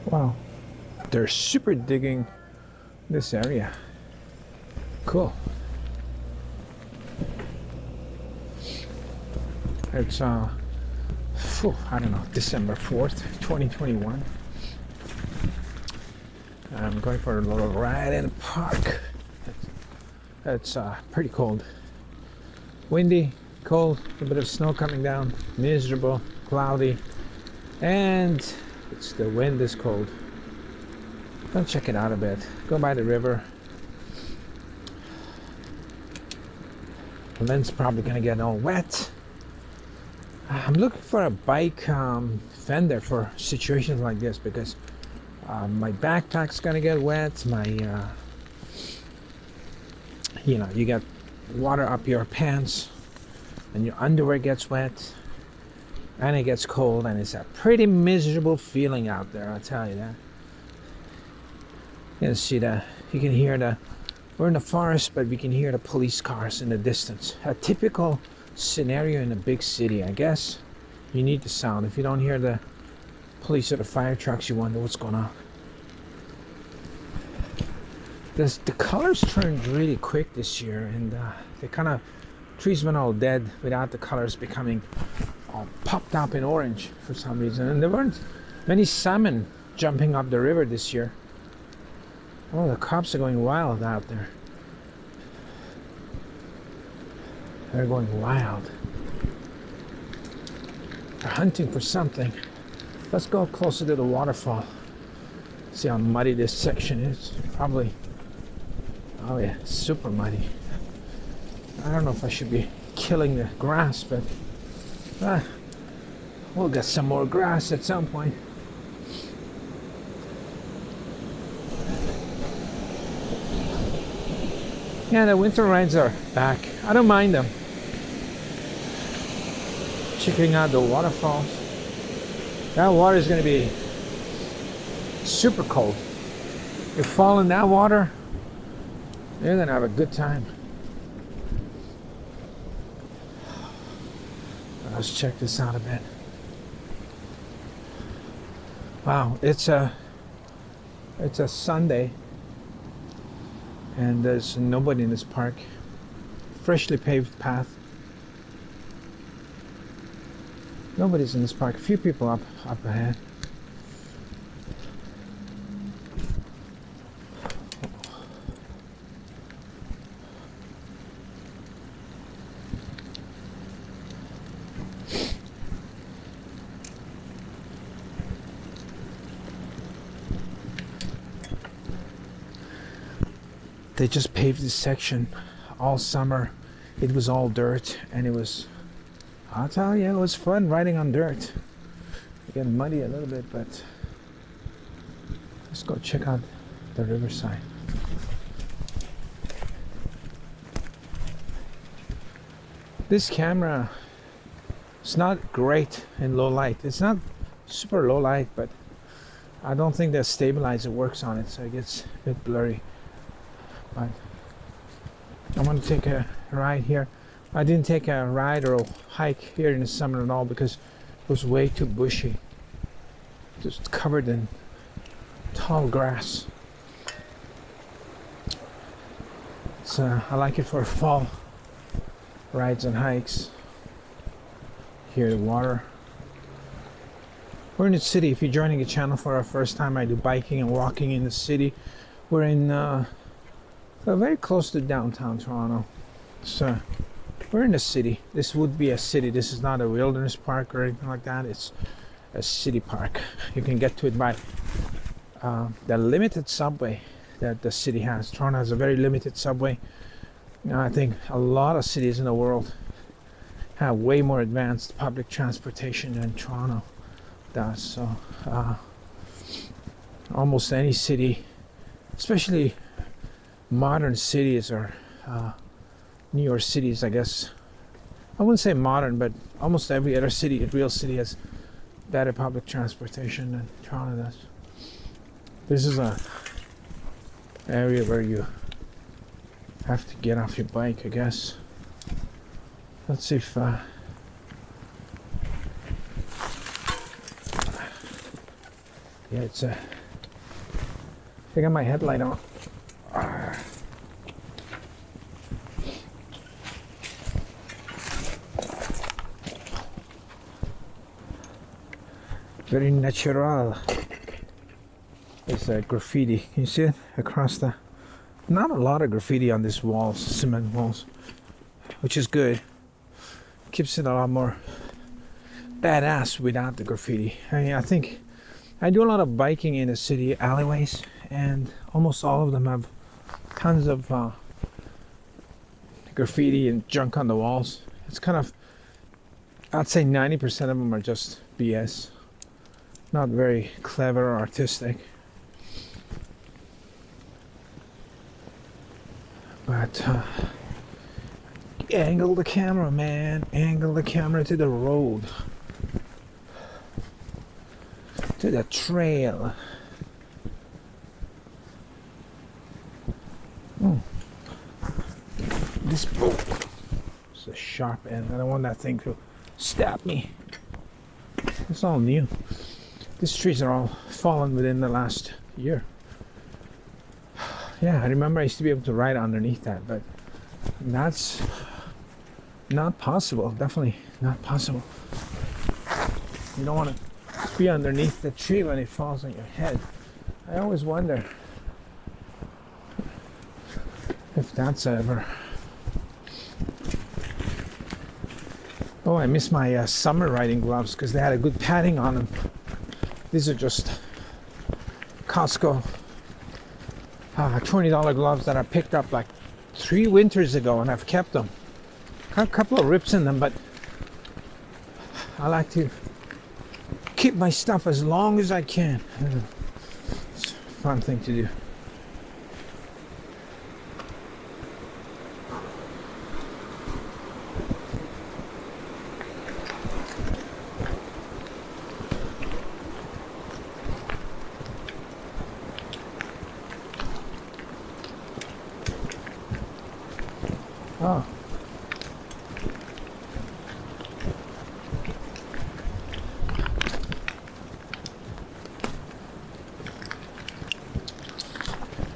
Wow, they're super digging this area. Cool. It's I don't know, December 4th, 2021. I'm going for a little ride in the park. It's pretty cold. Windy, cold, a bit of snow coming down, miserable, cloudy, and the wind is cold. Go check it out a bit. Go by the river. The lens probably gonna get all wet. I'm looking for a bike fender for situations like this because my backpack's gonna get wet. My, you get water up your pants, and your underwear gets wet, and it gets cold, and it's a pretty miserable feeling out there. I'll tell you that. You can see you can hear we're in the forest, but we can hear the police cars in the distance. A typical scenario in a big city, I guess. You need the sound. If you don't hear the police or the fire trucks, you wonder what's going on. The colors turned really quick this year, and trees went all dead without the colors becoming all popped up in orange for some reason. And there weren't many salmon jumping up the river this year. Oh, the cops are going wild out there. They're going wild. They're hunting for something. Let's go closer to the waterfall. See how muddy this section is. Probably, oh yeah, super muddy. I don't know if I should be killing the grass, but we'll get some more grass at some point. Yeah, the winter rides are back. I don't mind them. Checking out the waterfalls. That water is going to be super cold. You fall in that water, you're going to have a good time. Let's check this out a bit. Wow, it's a Sunday. And there's nobody in this park. Freshly paved path. Nobody's in this park. A few people up ahead. They just paved this section all summer. It was all dirt, and I'll tell you, it was fun riding on dirt. It got muddy a little bit, but let's go check out the riverside. This camera is not great in low light. It's not super low light, but I don't think the stabilizer works on it, so it gets a bit blurry. But I want to take a ride here. I didn't take a ride or a hike here in the summer at all because it was way too bushy. Just covered in tall grass. So I like it for fall rides and hikes. Hear the water. We're in the city. If you're joining the channel for our first time, I do biking and walking in the city. We're in very close to downtown Toronto. So we're in the city. This would be a city. This is not a wilderness park or anything like that. It's a city park. You can get to it by the limited subway that the city has. Toronto has a very limited subway. I think a lot of cities in the world have way more advanced public transportation than Toronto does. So almost any city, especially modern cities or New York cities, I guess. I wouldn't say modern, but almost every other city, real city, has better public transportation than Toronto does. This is a area where you have to get off your bike, I guess. Let's see if Yeah, it's I got my headlight on. Very natural. It's a graffiti. Can you see it across the? Not a lot of graffiti on these walls, cement walls, which is good. Keeps it a lot more badass without the graffiti. I mean, I think I do a lot of biking in the city alleyways, and almost all of them have tons of graffiti and junk on the walls. It's kind of, I'd say 90% of them are just BS. Not very clever or artistic. But angle the camera, man. Angle the camera to the road. To the trail. This boat is a sharp end. I don't want that thing to stab me. It's all new. These trees are all fallen within the last year. Yeah, I remember I used to be able to ride underneath that, but that's not possible. Definitely not possible. You don't want to be underneath the tree when it falls on your head. I always wonder if that's ever. Oh, I miss my summer riding gloves because they had a good padding on them. These are just Costco $20 gloves that I picked up like 3 winters ago, and I've kept them. Got a couple of rips in them, but I like to keep my stuff as long as I can. It's a fun thing to do. Oh.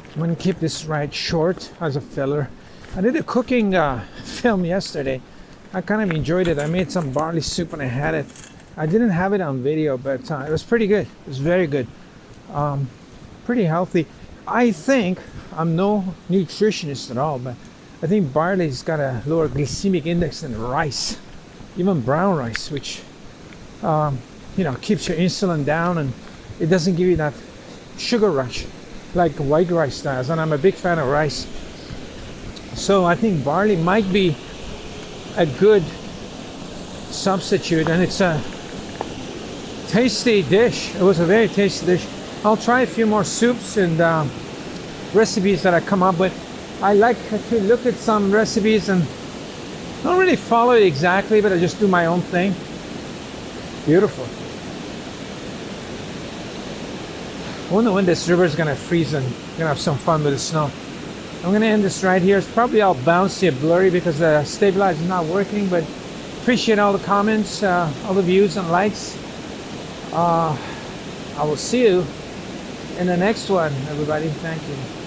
I'm going to keep this ride short as a filler. I did a cooking film yesterday. I kind of enjoyed it. I made some barley soup and I had it. I didn't have it on video, but it was pretty good. It was very good. Pretty healthy. I think, I'm no nutritionist at all, but I think barley's got a lower glycemic index than rice, even brown rice, which keeps your insulin down and it doesn't give you that sugar rush like white rice does. And I'm a big fan of rice, so I think barley might be a good substitute, and it's a tasty dish. It was a very tasty dish. I'll try a few more soups and recipes that I come up with. I like to look at some recipes and don't really follow it exactly, but I just do my own thing. Beautiful. I wonder when this river is gonna freeze and gonna have some fun with the snow. I'm gonna end this right here. It's probably all bouncy and blurry because the stabilizer is not working, but appreciate all the comments, all the views and likes. I will see you in the next one, everybody. Thank you.